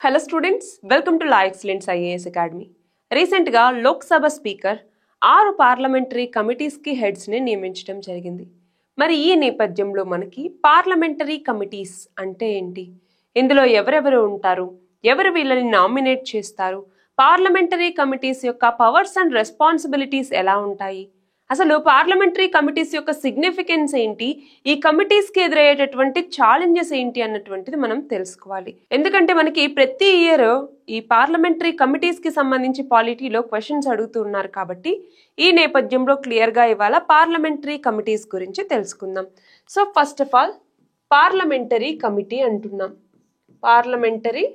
Hello students, welcome to La Excellence IAS Academy. రీసెంట్గా Lok Sabha speaker 6 parliamentary కమిటీస్కి హెడ్స్ని నియమించడం జరిగింది. మరి ఈ నేపథ్యంలో మనకి పార్లమెంటరీ కమిటీస్ అంటే ఏంటి, ఇందులో ఎవరెవరు ఉంటారు, ఎవరు వీళ్ళని నామినేట్ చేస్తారు, పార్లమెంటరీ కమిటీస్ యొక్క పవర్స్ అండ్ రెస్పాన్సిబిలిటీస్ ఎలా ఉంటాయి, అసలు పార్లమెంటరీ కమిటీస్ యొక్క సిగ్నిఫికెన్స్ ఏంటి, ఈ కమిటీస్కి ఎదురయ్యేటటువంటి ఛాలెంజెస్ ఏంటి అన్నటువంటిది మనం తెలుసుకోవాలి. ఎందుకంటే మనకి ప్రతి ఇయర్ ఈ పార్లమెంటరీ కమిటీస్కి సంబంధించి పాలిటీలో క్వశ్చన్స్ అడుగుతున్నారు కాబట్టి ఈ నేపథ్యంలో క్లియర్గా ఇవాళ పార్లమెంటరీ కమిటీస్ గురించి తెలుసుకుందాం. So first of all parliamentary committee అంటున్నాం. పార్లమెంటరీ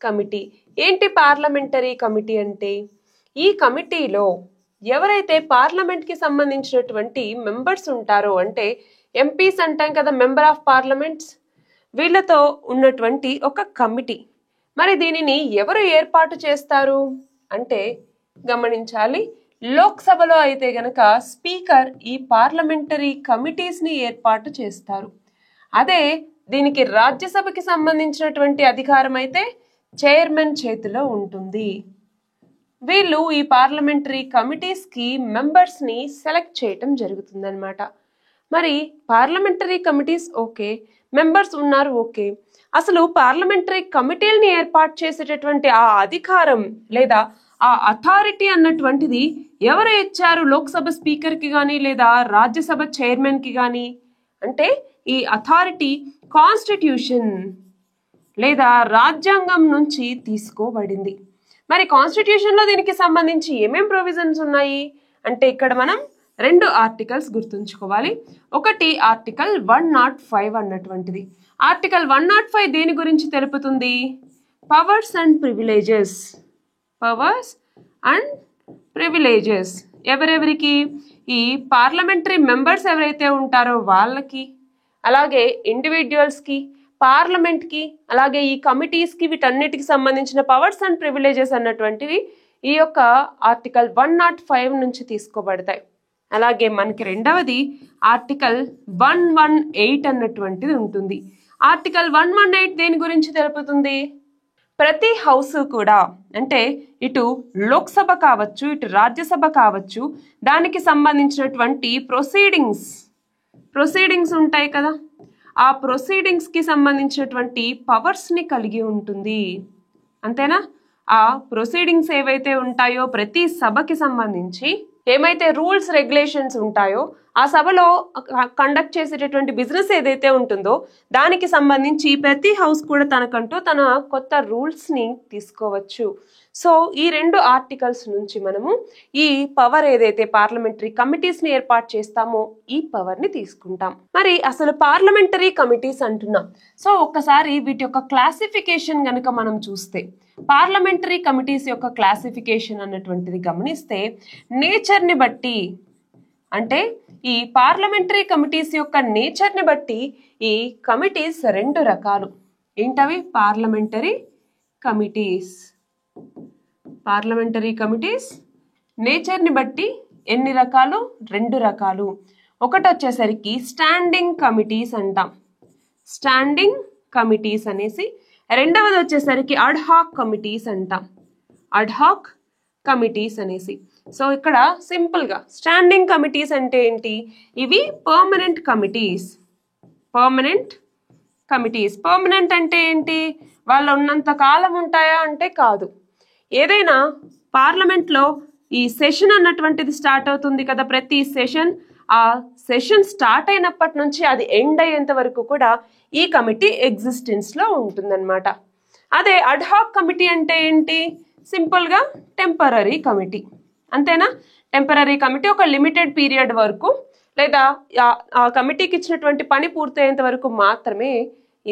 కమిటీ ఏంటి? పార్లమెంటరీ కమిటీ అంటే ఈ కమిటీలో ఎవరైతే పార్లమెంట్కి సంబంధించినటువంటి మెంబర్స్ ఉంటారో, అంటే ఎంపీస్ అంటాం కదా, మెంబర్ ఆఫ్ పార్లమెంట్స్, వీళ్ళతో ఉన్నటువంటి ఒక కమిటీ. మరి దీనిని ఎవరు ఏర్పాటు చేస్తారు అంటే గమనించాలి, లోక్సభలో అయితే గనక స్పీకర్ ఈ పార్లమెంటరీ కమిటీస్ని ఏర్పాటు చేస్తారు. అదే దీనికి రాజ్యసభకి సంబంధించినటువంటి అధికారం అయితే చైర్మన్ చేతిలో ఉంటుంది. వీళ్ళు ఈ పార్లమెంటరీ కమిటీస్కి మెంబర్స్ని సెలెక్ట్ చేయటం జరుగుతుందన్నమాట. మరి పార్లమెంటరీ కమిటీస్ ఓకే, మెంబర్స్ ఉన్నారు ఓకే, అసలు పార్లమెంటరీ కమిటీలని ఏర్పాటు చేసేటటువంటి ఆ అధికారం లేదా ఆ అథారిటీ అన్నటువంటిది ఎవరు ఇచ్చారు లోక్సభ స్పీకర్కి కానీ లేదా రాజ్యసభ చైర్మన్కి కానీ అంటే ఈ అథారిటీ కాన్స్టిట్యూషన్ లేదా రాజ్యాంగం నుంచి తీసుకోబడింది. మరి కాన్స్టిట్యూషన్లో దీనికి సంబంధించి ఏమేం ప్రొవిజన్స్ ఉన్నాయి అంటే ఇక్కడ మనం 2 ఆర్టికల్స్ గుర్తుంచుకోవాలి. ఒకటి ఆర్టికల్ 105 అన్నటువంటిది. ఆర్టికల్ 105 దేని గురించి తెలుపుతుంది? Powers and privileges. Powers and privileges ఎవరెవరికి? ఈ పార్లమెంటరీ మెంబర్స్ ఎవరైతే ఉంటారో వాళ్ళకి, అలాగే ఇండివిజువల్స్కి, పార్లమెంట్కి, అలాగే ఈ కమిటీస్కి, వీటన్నిటికి సంబంధించిన పవర్స్ అండ్ ప్రివిలేజెస్ అన్నటువంటివి ఈ యొక్క ఆర్టికల్ 105 నుంచి తీసుకోబడతాయి. అలాగే మనకి రెండవది ఆర్టికల్ 118 అన్నటువంటిది ఉంటుంది. ఆర్టికల్ 118 దేని గురించి తెలుపుతుంది? ప్రతి హౌస్ కూడా, అంటే ఇటు లోక్సభ కావచ్చు ఇటు రాజ్యసభ కావచ్చు, దానికి సంబంధించినటువంటి ప్రొసీడింగ్స్ ఉంటాయి కదా, ఆ ప్రొసీడింగ్స్కి సంబంధించినటువంటి పవర్స్ని కలిగి ఉంటుంది. అంతేనా? ఆ ప్రొసీడింగ్స్ ఏవైతే ఉంటాయో ప్రతి సభకి సంబంధించి ఏమైతే రూల్స్ రెగ్యులేషన్స్ ఉంటాయో ఆ సభలో కండక్ట్ చేసేటటువంటి బిజినెస్ ఏదైతే ఉంటుందో దానికి సంబంధించి ప్రతి హౌస్ కూడా తనకంటూ తన కొత్త రూల్స్ని తీసుకోవచ్చు. సో ఈ 2 ఆర్టికల్స్ నుంచి మనము ఈ పవర్ ఏదైతే పార్లమెంటరీ కమిటీస్ని ఏర్పాటు చేస్తామో ఈ పవర్ని తీసుకుంటాం. మరి అసలు పార్లమెంటరీ కమిటీస్ అంటున్నాం. సో ఒక్కసారి వీటి యొక్క క్లాసిఫికేషన్ గనుక మనం చూస్తే, పార్లమెంటరీ కమిటీస్ యొక్క క్లాసిఫికేషన్ అన్నటువంటిది గమనిస్తే నేచర్ని బట్టి, అంటే ఈ పార్లమెంటరీ కమిటీస్ యొక్క నేచర్ని బట్టి ఈ కమిటీస్ 2 రకాలు. ఏంటవి? పార్లమెంటరీ కమిటీస్ నేచర్ని బట్టి ఎన్ని రకాలు? 2 రకాలు. ఒకటి వచ్చేసరికి స్టాండింగ్ కమిటీస్ అంటాం, స్టాండింగ్ కమిటీస్ అనేసి. రెండవది వచ్చేసరికి అడ్హాక్ కమిటీస్ అంటాం, అడ్హాక్ కమిటీస్ అనేసి. సో ఇక్కడ సింపుల్గా స్టాండింగ్ కమిటీస్ అంటే ఏంటి? ఇవి పర్మనెంట్ కమిటీస్. పర్మనెంట్ అంటే ఏంటి? వాళ్ళు ఉన్నంత కాలం ఉంటాయా అంటే కాదు. ఏదైనా పార్లమెంట్లో ఈ సెషన్ అన్నటువంటిది స్టార్ట్ అవుతుంది కదా, ప్రతి సెషన్, ఆ సెషన్ స్టార్ట్ అయినప్పటి నుంచి అది ఎండ్ అయ్యేంత వరకు కూడా ఈ కమిటీ ఎగ్జిస్టెన్స్లో ఉంటుందన్నమాట. అదే అడ్హాక్ కమిటీ అంటే ఏంటి? సింపుల్గా టెంపరరీ కమిటీ. అంతేనా? టెంపరరీ కమిటీ ఒక లిమిటెడ్ పీరియడ్ వరకు లేదా ఆ కమిటీకి ఇచ్చినటువంటి పని పూర్తయ్యేంత వరకు మాత్రమే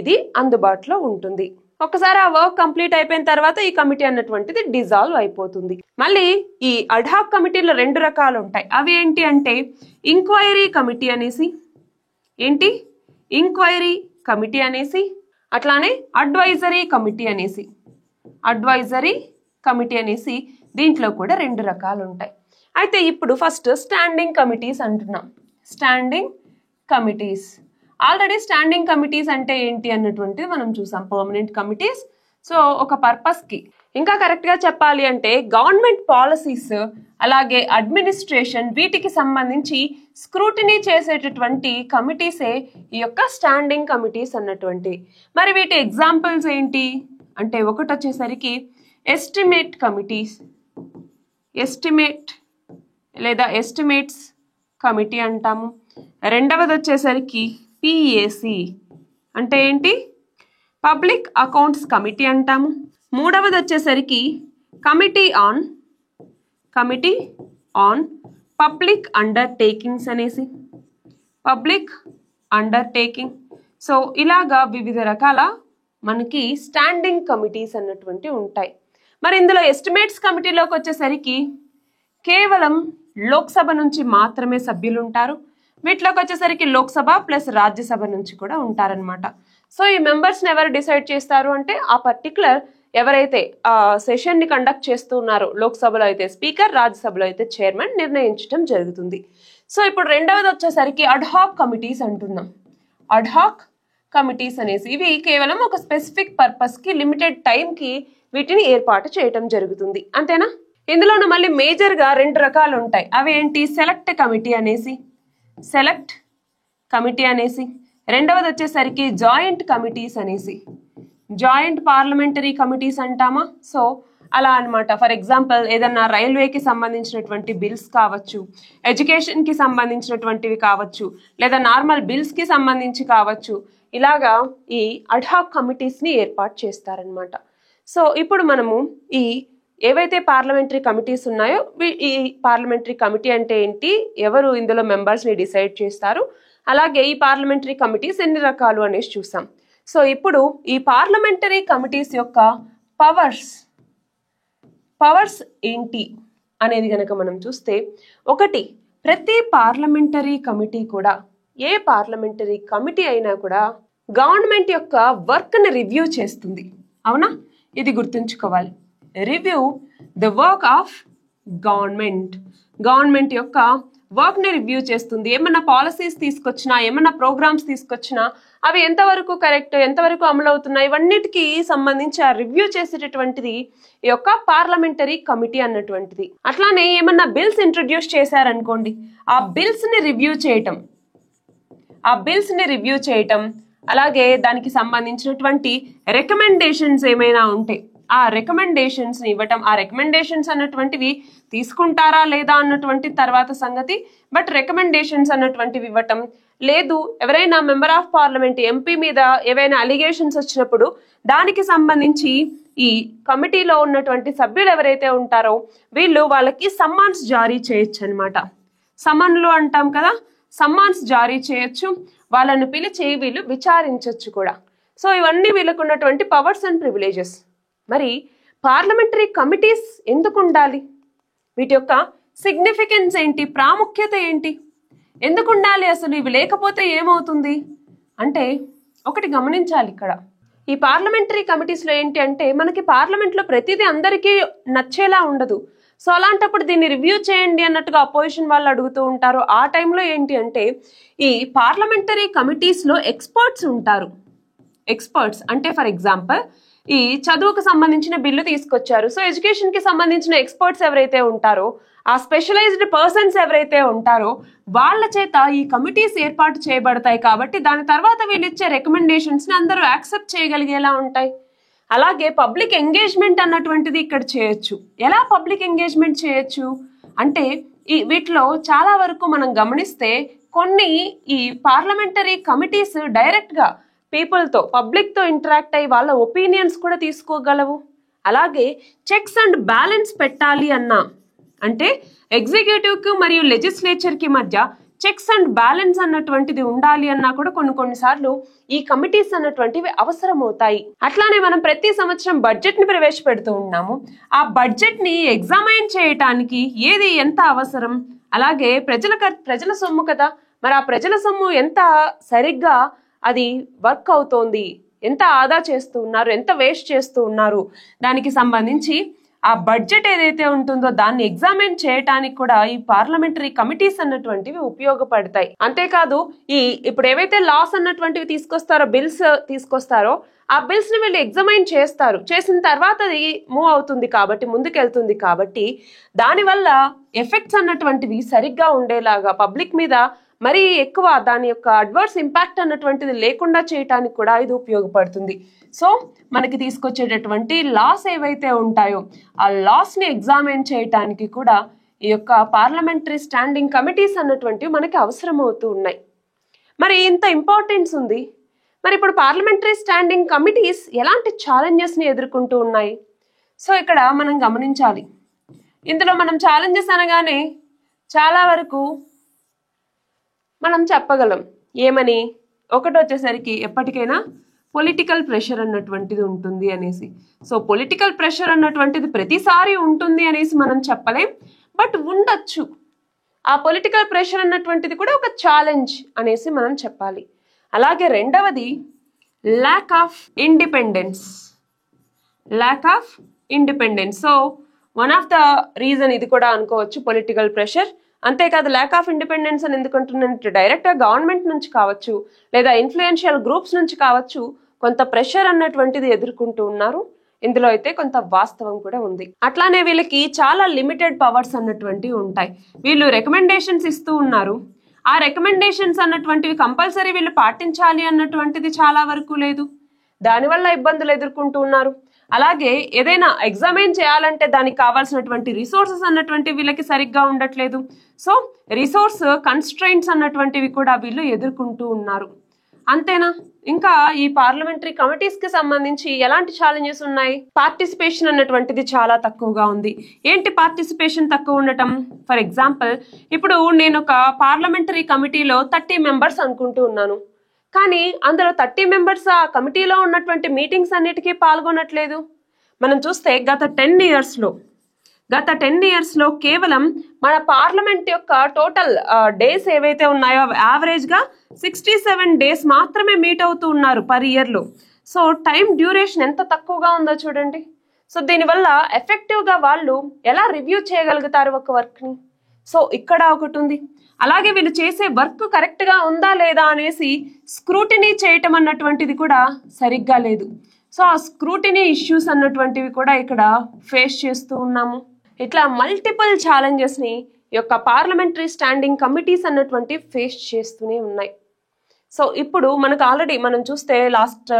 ఇది అందుబాటులో ఉంటుంది. ఒకసారి ఆ వర్క్ కంప్లీట్ అయిపోయిన తర్వాత ఈ కమిటీ అన్నటువంటిది డిజాల్వ్ అయిపోతుంది. మళ్ళీ ఈ అడ్హాక్ కమిటీలో 2 రకాలు ఉంటాయి. అవి ఏంటి అంటే ఇంక్వైరీ కమిటీ అనేసి, ఇంక్వైరీ కమిటీ అనేసి, అట్లానే అడ్వైజరీ కమిటీ అనేసి దీంట్లో కూడా 2 రకాలు ఉంటాయి. అయితే ఇప్పుడు ఫస్ట్ స్టాండింగ్ కమిటీస్ అంటున్నాం. Standing committees already standing committees అంటే ఏంటి అన్నటువంటిది మనం చూసాం. పర్మనెంట్ కమిటీస్, సో ఒక పర్పస్కి, ఇంకా కరెక్ట్గా చెప్పాలి అంటే గవర్నమెంట్ పాలసీస్ అలాగే అడ్మినిస్ట్రేషన్ వీటికి సంబంధించి స్క్రూటినీ చేసేటటువంటి కమిటీసే ఈ యొక్క స్టాండింగ్ కమిటీస్ అన్నటువంటి. మరి వీటి ఎగ్జాంపుల్స్ ఏంటి అంటే ఒకటి వచ్చేసరికి ఎస్టిమేట్ కమిటీస్, ఎస్టిమేట్స్ కమిటీ అంటాము. రెండవది వచ్చేసరికి పిఏసి అంటే ఏంటి, పబ్లిక్ అకౌంట్స్ కమిటీ అంటాము. మూడవది వచ్చేసరికి కమిటీ ఆన్ పబ్లిక్ అండర్టేకింగ్స్ అనేసి, పబ్లిక్ అండర్టేకింగ్. సో ఇలాగా వివిధ రకాల మనకి స్టాండింగ్ కమిటీస్ అన్నటువంటి ఉంటాయి. మరి ఇందులో ఎస్టిమేట్స్ కమిటీలోకి వచ్చేసరికి కేవలం లోక్సభ నుంచి మాత్రమే సభ్యులు ఉంటారు. వీటిలోకి వచ్చేసరికి లోక్సభ ప్లస్ రాజ్యసభ నుంచి కూడా ఉంటారనమాట. సో ఈ మెంబర్స్ని ఎవరు డిసైడ్ చేస్తారు అంటే ఆ పర్టికులర్ ఎవరైతే సెషన్ని కండక్ట్ చేస్తూ ఉన్నారో, లోక్సభలో అయితే స్పీకర్, రాజ్యసభలో అయితే చైర్మన్ నిర్ణయించడం జరుగుతుంది. సో ఇప్పుడు రెండవది వచ్చేసరికి అడ్హాక్ కమిటీస్ అంటున్నాం. అడ్హాక్ కమిటీస్ అనేసి ఇవి కేవలం ఒక స్పెసిఫిక్ పర్పస్కి లిమిటెడ్ టైంకి వీటిని ఏర్పాటు చేయటం జరుగుతుంది, అంతేనా? ఇందులోనూ మళ్ళీ మేజర్గా రెండు రకాలు ఉంటాయి. అవి ఏంటి, సెలెక్ట్ కమిటీ అనేసి, రెండవది వచ్చేసరికి జాయింట్ కమిటీస్ అనేసి, జాయింట్ పార్లమెంటరీ కమిటీస్ అంటామా. సో అలా అనమాట. ఫర్ ఎగ్జాంపుల్ ఏదన్నా రైల్వేకి సంబంధించినటువంటి బిల్స్ కావచ్చు, ఎడ్యుకేషన్కి సంబంధించినటువంటివి కావచ్చు, లేదా నార్మల్ బిల్స్కి సంబంధించి కావచ్చు, ఇలాగా ఈ అడ్హాక్ కమిటీస్ని ఏర్పాటు చేస్తారనమాట. సో ఇప్పుడు మనము ఈ ఏవైతే పార్లమెంటరీ కమిటీస్ ఉన్నాయో ఈ పార్లమెంటరీ కమిటీ అంటే ఏంటి, ఎవరు ఇందులో మెంబర్స్ని డిసైడ్ చేస్తారు, అలాగే ఈ పార్లమెంటరీ కమిటీస్ ఎన్ని రకాలు అనేసి చూసాం. సో ఇప్పుడు ఈ పార్లమెంటరీ కమిటీస్ యొక్క పవర్స్ ఏంటి అనేది గనక మనం చూస్తే, ఒకటి, ప్రతి పార్లమెంటరీ కమిటీ కూడా, ఏ పార్లమెంటరీ కమిటీ అయినా కూడా గవర్నమెంట్ యొక్క వర్క్ని రివ్యూ చేస్తుంది. అవునా, ఇది గుర్తుంచుకోవాలి. Review the work of government యొక్క వర్క్ని రివ్యూ చేస్తుంది. ఏమన్నా పాలసీస్ తీసుకొచ్చినా, ఏమన్నా ప్రోగ్రామ్స్ తీసుకొచ్చినా అవి ఎంతవరకు కరెక్ట్, ఎంతవరకు అమలు అవుతున్నాయి, ఇవన్నిటికీ సంబంధించి ఆ రివ్యూ చేసేటటువంటిది ఈ యొక్క పార్లమెంటరీ కమిటీ అన్నటువంటిది. అట్లానే ఏమన్నా బిల్స్ ఇంట్రడ్యూస్ చేశారనుకోండి, ఆ బిల్స్ని రివ్యూ చేయటం, అలాగే దానికి సంబంధించినటువంటి రికమెండేషన్స్ ఏమైనా ఉంటే ఆ రికమెండేషన్స్ని ఇవ్వటం. ఆ రికమెండేషన్స్ అన్నటువంటివి తీసుకుంటారా లేదా అన్నటువంటి తర్వాత సంగతి, బట్ రికమెండేషన్స్ అన్నటువంటివి ఇవ్వటం. లేదు, ఎవరైనా మెంబర్ ఆఫ్ పార్లమెంట్ ఎంపీ మీద ఏవైనా అలిగేషన్స్ వచ్చినప్పుడు దానికి సంబంధించి ఈ కమిటీలో ఉన్నటువంటి సభ్యులు ఎవరైతే ఉంటారో వీళ్ళు వాళ్ళకి సమ్మాన్స్ జారీ చేయొచ్చు అనమాట. సమన్లు అంటాం కదా, సమ్మాన్స్ జారీ చేయొచ్చు, వాళ్ళను పిలిచి వీళ్ళు విచారించవచ్చు కూడా. సో ఇవన్నీ వీళ్ళకు ఉన్నటువంటి పవర్స్ అండ్ ప్రివిలేజెస్. మరి పార్లమెంటరీ కమిటీస్ ఎందుకు ఉండాలి, వీటి యొక్క సిగ్నిఫికెన్స్ ఏంటి, ప్రాముఖ్యత ఏంటి, ఎందుకు ఉండాలి అసలు, ఇవి లేకపోతే ఏమవుతుంది అంటే ఒకటి గమనించాలి ఇక్కడ. ఈ పార్లమెంటరీ కమిటీస్లో ఏంటి అంటే మనకి పార్లమెంట్లో ప్రతిదీ అందరికీ నచ్చేలా ఉండదు. సో అలాంటప్పుడు దీన్ని రివ్యూ చేయండి అన్నట్టుగా అపోజిషన్ వాళ్ళు అడుగుతూ ఉంటారు. ఆ టైంలో ఏంటి అంటే ఈ పార్లమెంటరీ కమిటీస్లో ఎక్స్పర్ట్స్ ఉంటారు. ఎక్స్పర్ట్స్ అంటే ఫర్ ఎగ్జాంపుల్ ఈ చదువుకు సంబంధించిన బిల్లు తీసుకొచ్చారు. సో ఎడ్యుకేషన్కి సంబంధించిన ఎక్స్పర్ట్స్ ఎవరైతే ఉంటారో, ఆ స్పెషలైజ్డ్ పర్సన్స్ ఎవరైతే ఉంటారో వాళ్ళ చేత ఈ కమిటీస్ ఏర్పాటు చేయబడతాయి. కాబట్టి దాని తర్వాత వీళ్ళు ఇచ్చే రికమెండేషన్స్ని అందరూ యాక్సెప్ట్ చేయగలిగేలా ఉంటాయి. అలాగే పబ్లిక్ ఎంగేజ్మెంట్ అన్నటువంటిది ఇక్కడ చేయొచ్చు. ఎలా పబ్లిక్ ఎంగేజ్మెంట్ చేయొచ్చు అంటే వీటిలో చాలా వరకు మనం గమనిస్తే కొన్ని ఈ పార్లమెంటరీ కమిటీస్ డైరెక్ట్గా పీపుల్తో, పబ్లిక్తో ఇంటరాక్ట్ అయ్యి వాళ్ళ ఒపీనియన్స్ కూడా తీసుకోగలవు. అలాగే చెక్స్ అండ్ బ్యాలెన్స్ పెట్టాలి అన్నా అంటే ఎగ్జిక్యూటివ్కి మరియు లెజిస్లేచర్కి మధ్య చెక్స్ అండ్ బ్యాలెన్స్ అన్నటువంటిది ఉండాలి అన్నా కూడా కొన్నిసార్లు ఈ కమిటీస్ అన్నటువంటివి అవసరం అవుతాయి. అట్లానే మనం ప్రతి సంవత్సరం బడ్జెట్ని ప్రవేశపెడుతూ ఉన్నాము. ఆ బడ్జెట్ని ఎగ్జామైన్ చేయటానికి ఏది ఎంత అవసరం, అలాగే ప్రజల సొమ్ము కదా, మరి ఆ ప్రజల సొమ్ము ఎంత సరిగ్గా అది వర్క్ అవుతోంది, ఎంత ఆదా చేస్తూ ఉన్నారు, ఎంత వేస్ట్ చేస్తూ ఉన్నారు, దానికి సంబంధించి ఆ బడ్జెట్ ఏదైతే ఉంటుందో దాన్ని ఎగ్జామిన్ చేయటానికి కూడా ఈ పార్లమెంటరీ కమిటీస్ అన్నటువంటివి ఉపయోగపడతాయి. అంతేకాదు ఇప్పుడు ఏవైతే లాస్ అన్నటువంటివి తీసుకొస్తారో, బిల్స్ తీసుకొస్తారో, ఆ బిల్స్ ని వీళ్ళు ఎగ్జామైన్ చేస్తారు. చేసిన తర్వాత అది మూవ్ అవుతుంది కాబట్టి, ముందుకెళ్తుంది కాబట్టి, దానివల్ల ఎఫెక్ట్స్ అన్నటువంటివి సరిగ్గా ఉండేలాగా పబ్లిక్ మీద మరి ఎక్కువ దాని యొక్క అడ్వర్స్ ఇంపాక్ట్ అన్నటువంటిది లేకుండా చేయటానికి కూడా ఇది ఉపయోగపడుతుంది. సో మనకి తీసుకొచ్చేటటువంటి లాస్ ఏవైతే ఉంటాయో ఆ లాస్ ని ఎగ్జామిన్ చేయటానికి కూడా ఈ యొక్క పార్లమెంటరీ స్టాండింగ్ కమిటీస్ అన్నటువంటివి మనకి అవసరం అవుతూ ఉన్నాయి. మరి ఇంత ఇంపార్టెన్స్ ఉంది. మరి ఇప్పుడు పార్లమెంటరీ స్టాండింగ్ కమిటీస్ ఎలాంటి ఛాలెంజెస్ ని ఎదుర్కొంటూ ఉన్నాయి? సో ఇక్కడ మనం గమనించాలి. ఇందులో మనం ఛాలెంజెస్ అనగానే చాలా వరకు మనం చెప్పగలం. ఏమని? ఒకటి వచ్చేసరికి ఎప్పటికైనా పొలిటికల్ ప్రెషర్ అన్నటువంటిది ఉంటుంది అనేసి. సో పొలిటికల్ ప్రెషర్ అన్నటువంటిది ప్రతిసారి ఉంటుంది అనేసి మనం చెప్పలేం, బట్ ఉండొచ్చు. ఆ పొలిటికల్ ప్రెషర్ అన్నటువంటిది కూడా ఒక ఛాలెంజ్ అనేసి మనం చెప్పాలి. అలాగే రెండవది lack of independence. So one of the reason ఇది కూడా అనుకోవచ్చు, పొలిటికల్ ప్రెషర్. అంతేకాదు ల్యాక్ ఆఫ్ ఇండిపెండెన్స్ అని ఎందుకంటున్నానంటే డైరెక్ట్గా గవర్నమెంట్ నుంచి కావచ్చు, లేదా ఇన్ఫ్లుయెన్షియల్ గ్రూప్స్ నుంచి కావచ్చు, కొంత ప్రెషర్ అన్నటువంటిది ఎదుర్కొంటూ ఉన్నారు. ఇందులో అయితే కొంత వాస్తవం కూడా ఉంది. అట్లానే వీళ్ళకి చాలా లిమిటెడ్ పవర్స్ అన్నటువంటివి ఉంటాయి. వీళ్ళు రికమెండేషన్స్ ఇస్తూ ఉన్నారు. ఆ రికమెండేషన్స్ అన్నటువంటివి కంపల్సరీ వీళ్ళు పాటించాలి అన్నటువంటిది చాలా వరకు లేదు. దానివల్ల ఇబ్బందులు ఎదుర్కొంటూ ఉన్నారు. అలాగే ఏదైనా ఎగ్జామిన్ చేయాలంటే దానికి కావాల్సినటువంటి రిసోర్సెస్ అన్నటువంటివి వీళ్ళకి సరిగ్గా ఉండట్లేదు. సో రిసోర్స్ కన్స్ట్రైంట్స్ అన్నటువంటివి కూడా వీళ్ళు ఎదుర్కొంటూ ఉన్నారు. అంతేనా? ఇంకా ఈ పార్లమెంటరీ కమిటీస్ కి సంబంధించి ఎలాంటి ఛాలెంజెస్ ఉన్నాయి? పార్టిసిపేషన్ అన్నటువంటిది చాలా తక్కువగా ఉంది. ఏంటి పార్టిసిపేషన్ తక్కువ ఉండటం? ఫర్ ఎగ్జాంపుల్, ఇప్పుడు నేను ఒక పార్లమెంటరీ కమిటీలో 30 మెంబర్స్ అనుకుంటూ ఉన్నాను, కానీ అందులో 30 మెంబర్స్ ఆ కమిటీలో ఉన్నటువంటి మీటింగ్స్ అన్నిటికీ పాల్గొనట్లేదు. మనం చూస్తే గత 10 ఇయర్స్ లో కేవలం మన పార్లమెంట్ యొక్క టోటల్ డేస్ ఏవైతే ఉన్నాయో యావరేజ్ గా 67 డేస్ మాత్రమే మీట్ అవుతూ ఉన్నారు పర్ ఇయర్ లో. సో టైం డ్యూరేషన్ ఎంత తక్కువగా ఉందో చూడండి. సో దీనివల్ల ఎఫెక్టివ్ గా వాళ్ళు ఎలా రివ్యూ చేయగలుగుతారు ఒక వర్క్ ని? సో ఇక్కడ ఒకటి ఉంది. అలాగే వీళ్ళు చేసే వర్క్ కరెక్ట్ గా ఉందా లేదా అనేసి స్క్రూటినీ చేయటం అన్నటువంటిది కూడా సరిగ్గా లేదు. సో ఆ స్క్రూటినీ ఇష్యూస్ అన్నటువంటివి కూడా ఇక్కడ ఫేస్ చేస్తూ ఉన్నాము. ఇట్లా మల్టిపుల్ ఛాలెంజెస్ ని ఈ యొక్క పార్లమెంటరీ స్టాండింగ్ కమిటీస్ అన్నటువంటి ఫేస్ చేస్తూనే ఉన్నాయి. సో ఇప్పుడు మనకు ఆల్రెడీ మనం చూస్తే లాస్ట్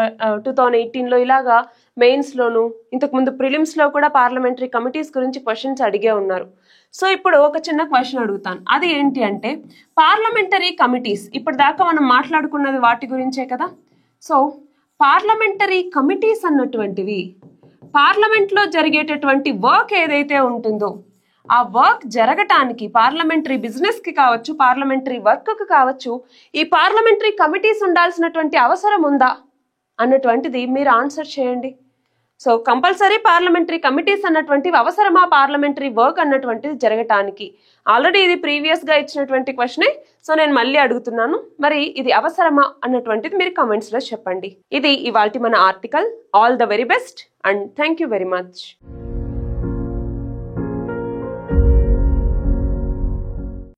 2018లో ఇలాగా మెయిన్స్ లోను, ఇంతకుముందు ప్రిలిమ్స్ లో కూడా పార్లమెంటరీ కమిటీస్ గురించి క్వశ్చన్స్ అడిగే ఉన్నారు. సో ఇప్పుడు ఒక చిన్న క్వశ్చన్ అడుగుతాను. అది ఏంటి అంటే, పార్లమెంటరీ కమిటీస్ ఇప్పుడు దాకా మనం మాట్లాడుకున్నది వాటి గురించే కదా. సో పార్లమెంటరీ కమిటీస్ అన్నటువంటివి పార్లమెంట్ లో జరిగేటటువంటి వర్క్ ఏదైతే ఉంటుందో ఆ వర్క్ జరగటానికి, పార్లమెంటరీ బిజినెస్ కి కావచ్చు, పార్లమెంటరీ వర్క్ కి కావచ్చు, ఈ పార్లమెంటరీ కమిటీస్ ఉండాల్సినటువంటి అవసరం ఉందా అన్నటువంటిది మీరు ఆన్సర్ చేయండి. సో కంపల్సరీ పార్లమెంటరీ కమిటీస్ అన్నటువంటివి అవసరమా పార్లమెంటరీ వర్క్ అన్నటువంటిది జరగటానికి? ఆల్రెడీ ఇది ప్రీవియస్ గా ఇచ్చినటువంటి క్వశ్చనే, సో నేను మళ్ళీ అడుగుతున్నాను. మరి ఇది అవసరమా అన్నటువంటిది మీరు కమెంట్స్ లో చెప్పండి. ఇది ఇవాల్టి మన article. All the very best and thank you very much.